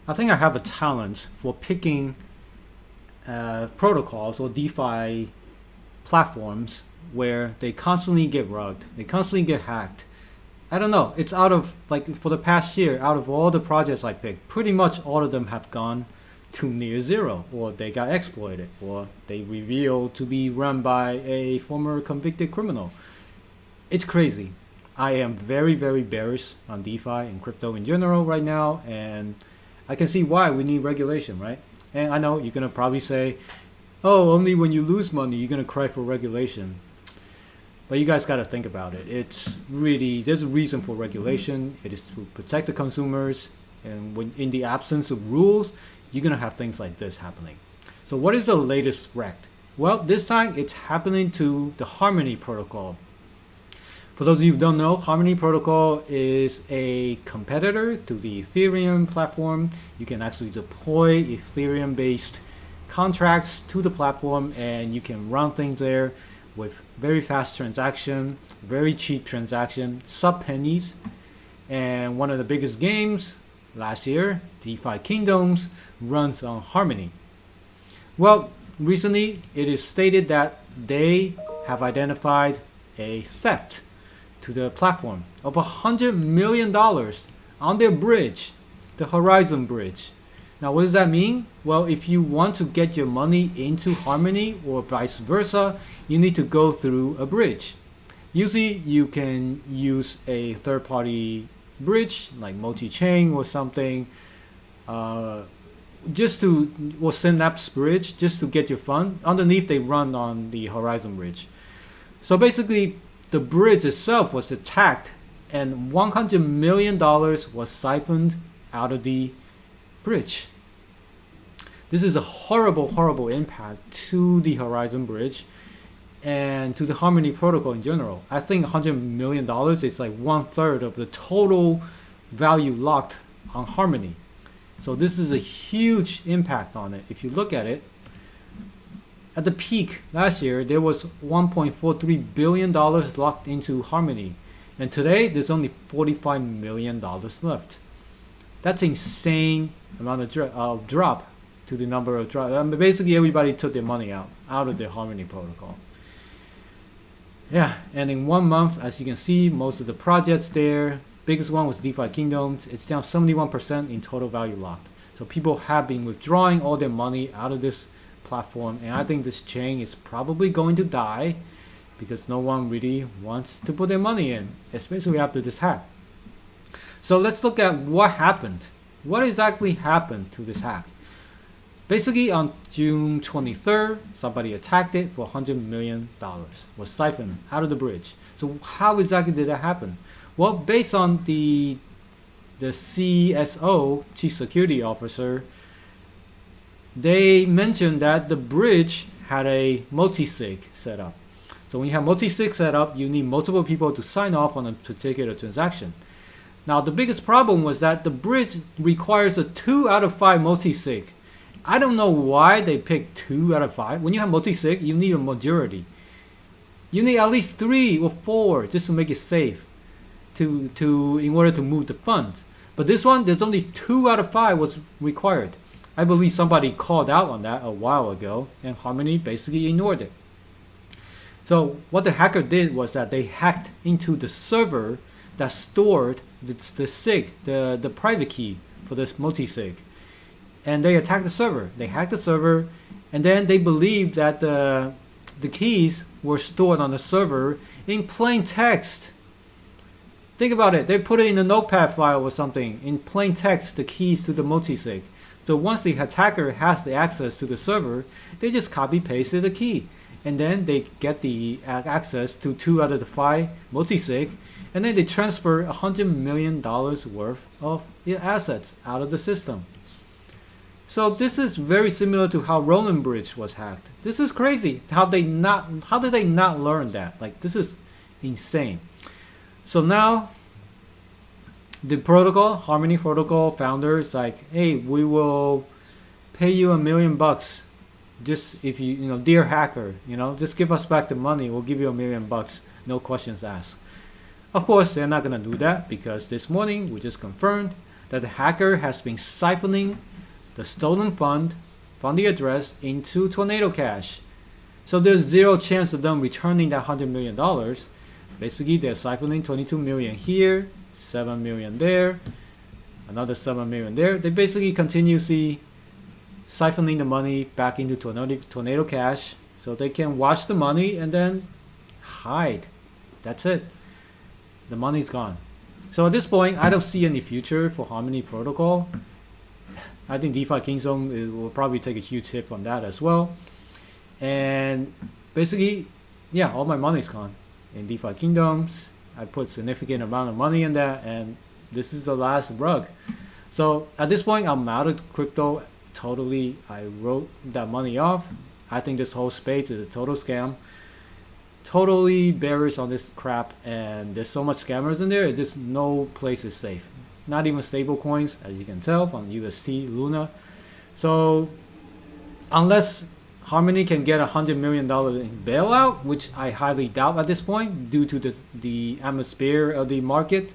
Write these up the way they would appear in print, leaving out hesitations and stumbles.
I think I have a talent for picking protocols or DeFi platforms where they constantly get rugged, they constantly get hacked. I don't know. It's out of, like, for the past year, out of all the projects I picked, pretty much all of them have gone to near zero, or they got exploited, or they revealed to be run by a former convicted criminal. It's crazy. I am very, very bearish on DeFi and crypto in general right now, and I can see why we need regulation, right? And I know you're gonna probably say, oh, only when you lose money you're gonna cry for regulation. But you guys got to think about it. It's really, there's a reason for regulation. It is to protect the consumers. And when in the absence of rules, you're going to have things like this happening. So what is the latest REKT? Well, this time it's happening to the Harmony protocol. For those of you who don't know, Harmony protocol is a competitor to the Ethereum platform. You can actually deploy Ethereum-based contracts to the platform, and you can run things there with very fast transaction, very cheap transaction, sub pennies. And one of the biggest games last year, DeFi Kingdoms, runs on Harmony. Well, recently it is stated that they have identified a theft to the platform of $100 million on their bridge, the Horizon bridge. Now, what does that mean? Well, if you want to get your money into Harmony or vice versa, you need to go through a bridge. Usually, you can use a third-party bridge like multi-chain or something, or Synapse bridge, just to get your fund. Underneath, they run on the Horizon bridge. So basically, the bridge itself was attacked, and $100 million was siphoned out of the bridge. This is a horrible, horrible impact to the Horizon bridge and to the Harmony protocol in general. I think $100 million is like 1/3 of the total value locked on Harmony. So this is a huge impact on it. If you look at it, at the peak last year, there was $1.43 billion locked into Harmony. And today, there's only $45 million left. That's insane amount of drop to the number of drop. I mean, basically, everybody took their money out of the Harmony protocol. Yeah, and in 1 month, as you can see, most of the projects there, biggest one was DeFi Kingdoms. It's down 71% in total value locked. So people have been withdrawing all their money out of this platform, and I think this chain is probably going to die because no one really wants to put their money in, especially after this hack. So let's look at what happened. What exactly happened to this hack? Basically, on June 23rd, somebody attacked it for $100 million, was siphoned out of the bridge. So how exactly did that happen? Well, based on the CSO, Chief Security Officer, they mentioned that the bridge had a multi-sig setup. So when you have multi-sig setup, you need multiple people to sign off on a particular transaction. Now, the biggest problem was that the bridge requires a 2 out of 5 multi-sig. I don't know why they picked 2 out of 5. When you have multi-sig, you need a majority. You need at least 3 or 4 just to make it safe in order to move the funds. But this one, there's only 2 out of 5 was required. I believe somebody called out on that a while ago, and Harmony basically ignored it. So what the hacker did was that they hacked into the server that stored the SIG, the private key for this multi-sig. And they attacked the server. They hacked the server, and then they believed that the keys were stored on the server in plain text. Think about it. They put it in a notepad file or something, in plain text, the keys to the multi-sig. So once the attacker has the access to the server, they just copy pasted the key. And then they get the access to 2 out of the 5 multi-sig, and then they transfer $100 million worth of assets out of the system. So this is very similar to how Roland Bridge was hacked. This is crazy. How did they not learn that? Like, this is insane. So now the protocol, Harmony protocol founder is like, hey, we will pay you $1 million. Just if you dear hacker, just give us back the money. We'll give you $1 million. No questions asked. Of course, they're not going to do that because this morning we just confirmed that the hacker has been siphoning the stolen fund from the address into Tornado Cash. So there's zero chance of them returning that $100 million. Basically, they're siphoning 22 million here, 7 million there, another 7 million there. They basically continuously siphoning the money back into Tornado Cash so they can watch the money and then hide. That's it. The money's gone. So at this point, I don't see any future for Harmony Protocol. I think DeFi Kingdom will probably take a huge hit from that as well. And basically, yeah, all my money's gone in DeFi Kingdoms. I put significant amount of money in that, and this is the last rug. So at this point, I'm out of crypto totally. I wrote that money off. I think this whole space is a total scam. Totally bearish on this crap, and there's so much scammers in there. Just no place is safe. Not even stable coins, as you can tell from UST Luna. So unless Harmony can get $100 million in bailout, which I highly doubt at this point due to the atmosphere of the market,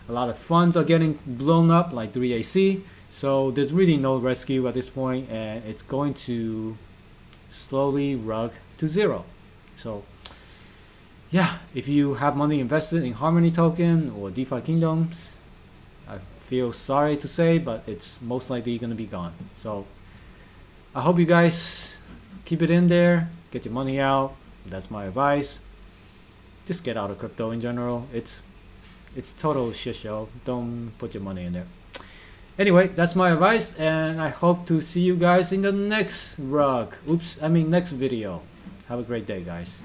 a lot of funds are getting blown up like 3AC. So there's really no rescue at this point, and it's going to slowly rug to zero. So yeah, if you have money invested in Harmony token or DeFi Kingdoms, I feel sorry to say, but it's most likely going to be gone. So I hope you guys keep it in there, get your money out. That's my advice. Just get out of crypto in general. It's total shit show. Don't put your money in there. Anyway, that's my advice, and I hope to see you guys in the next next video. Have a great day, guys.